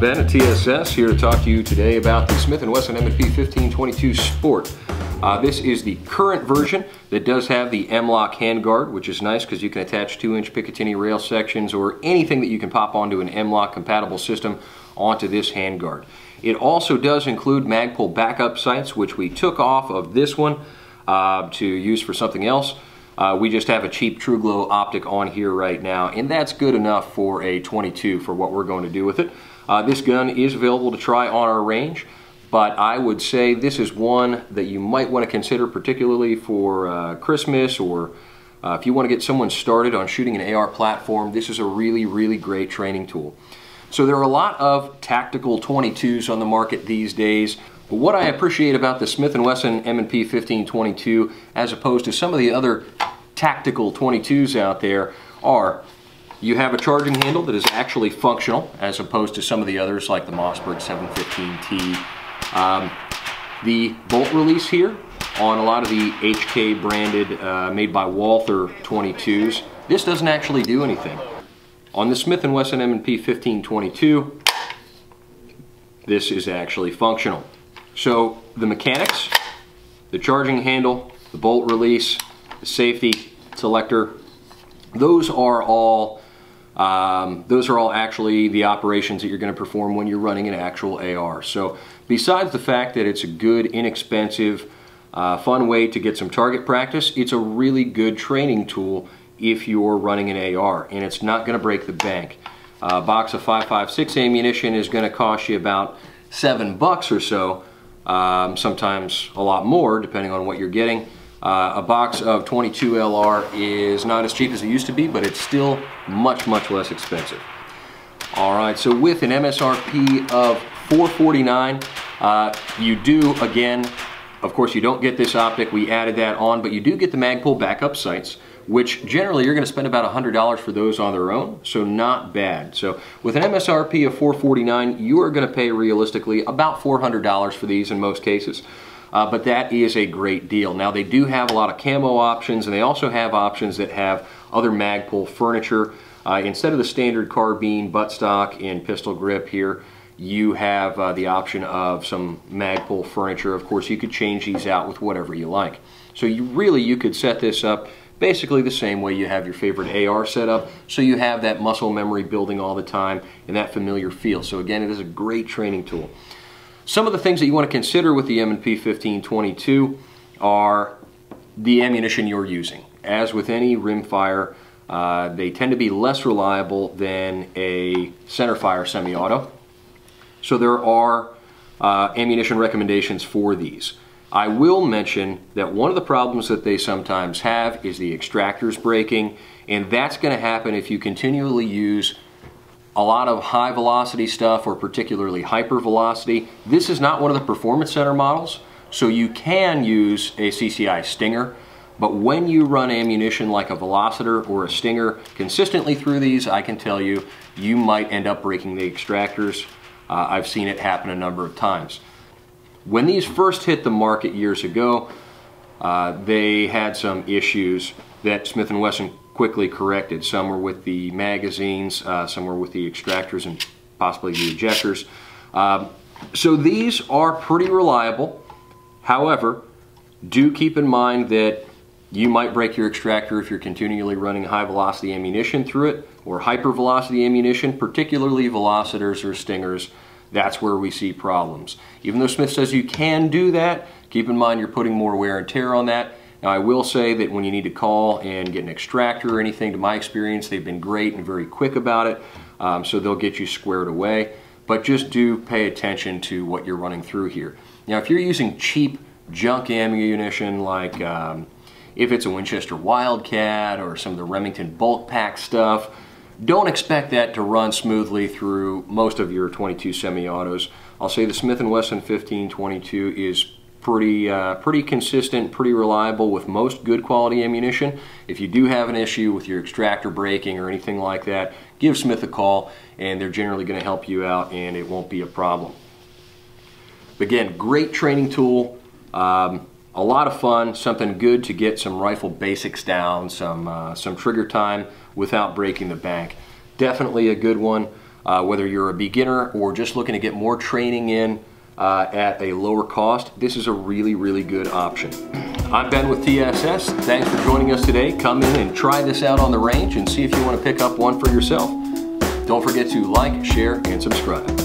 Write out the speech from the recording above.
Ben at TSS here to talk to you today about the Smith and Wesson M&P 1522 Sport. This is the current version that does have the M-LOK handguard, which is nice because you can attach 2-inch Picatinny rail sections or anything that you can pop onto an M-LOK compatible system onto this handguard. It also does include Magpul backup sights, which we took off of this one to use for something else. We just have a cheap TrueGlow optic on here right now, and that's good enough for a 22 for what we're going to do with it. This gun is available to try on our range, but I would say this is one that you might want to consider, particularly for Christmas, or if you want to get someone started on shooting an AR platform. This is a really great training tool. So there are a lot of tactical 22s on the market these days. But what I appreciate about the Smith and Wesson M&P 1522, as opposed to some of the other tactical 22s out there, are you have a charging handle that is actually functional, as opposed to some of the others like the Mossberg 715T. The bolt release here on a lot of the HK branded, made by Walther 22s, this doesn't actually do anything. On the Smith and Wesson M&P 1522, this is actually functional. So the mechanics, the charging handle, the bolt release, the safety selector, those are all actually the operations that you're going to perform when you're running an actual AR. So besides the fact that it's a good, inexpensive, fun way to get some target practice, it's a really good training tool if you're running an AR, and it's not going to break the bank. A box of 5.56 ammunition is going to cost you about $7 or so, sometimes a lot more depending on what you're getting. A box of 22 LR is not as cheap as it used to be, but it's still much less expensive. Alright, so with an MSRP of $449, you do, again, of course you don't get this optic, we added that on, but you do get the Magpul backup sights, which generally you're going to spend about $100 for those on their own, so not bad. So with an MSRP of $449, you are going to pay realistically about $400 for these in most cases. But that is a great deal. Now they do have a lot of camo options, and they also have options that have other Magpul furniture. Instead of the standard carbine buttstock and pistol grip here, you have the option of some Magpul furniture. Of course, you could change these out with whatever you like. So you could set this up basically the same way you have your favorite AR set up, so you have that muscle memory building all the time and that familiar feel. So again, it is a great training tool. Some of the things that you want to consider with the M&P 1522 are the ammunition you're using. As with any rimfire, they tend to be less reliable than a centerfire semi-auto. So there are ammunition recommendations for these. I will mention that one of the problems that they sometimes have is the extractors breaking, and that's going to happen if you continually use a lot of high velocity stuff, or particularly hyper velocity. This is not one of the Performance Center models, so you can use a CCI Stinger, but when you run ammunition like a Velocitor or a Stinger consistently through these, I can tell you, you might end up breaking the extractors. I've seen it happen a number of times. When these first hit the market years ago, they had some issues that Smith & Wesson quickly corrected. Some were with the magazines, some were with the extractors, and possibly the ejectors. So these are pretty reliable. However, do keep in mind that you might break your extractor if you're continually running high velocity ammunition through it, or hyper velocity ammunition, particularly Velocitors or Stingers. That's where we see problems. Even though Smith says you can do that, keep in mind you're putting more wear and tear on that. Now I will say that when you need to call and get an extractor or anything, to my experience, they've been great and very quick about it, so they'll get you squared away. But just do pay attention to what you're running through here. Now if you're using cheap junk ammunition, like if it's a Winchester Wildcat or some of the Remington bulk pack stuff, don't expect that to run smoothly through most of your 22 semi-autos. I'll say the Smith & Wesson 1522 is pretty consistent, pretty reliable with most good quality ammunition. If you do have an issue with your extractor breaking or anything like that, give Smith a call and they're generally going to help you out and it won't be a problem. Again, great training tool, a lot of fun, something good to get some rifle basics down, some trigger time without breaking the bank. Definitely a good one. whether you're a beginner or just looking to get more training in at a lower cost, this is a really, really good option. I'm Ben with TSS. Thanks for joining us today. Come in and try this out on the range and see if you want to pick up one for yourself. Don't forget to like, share, and subscribe.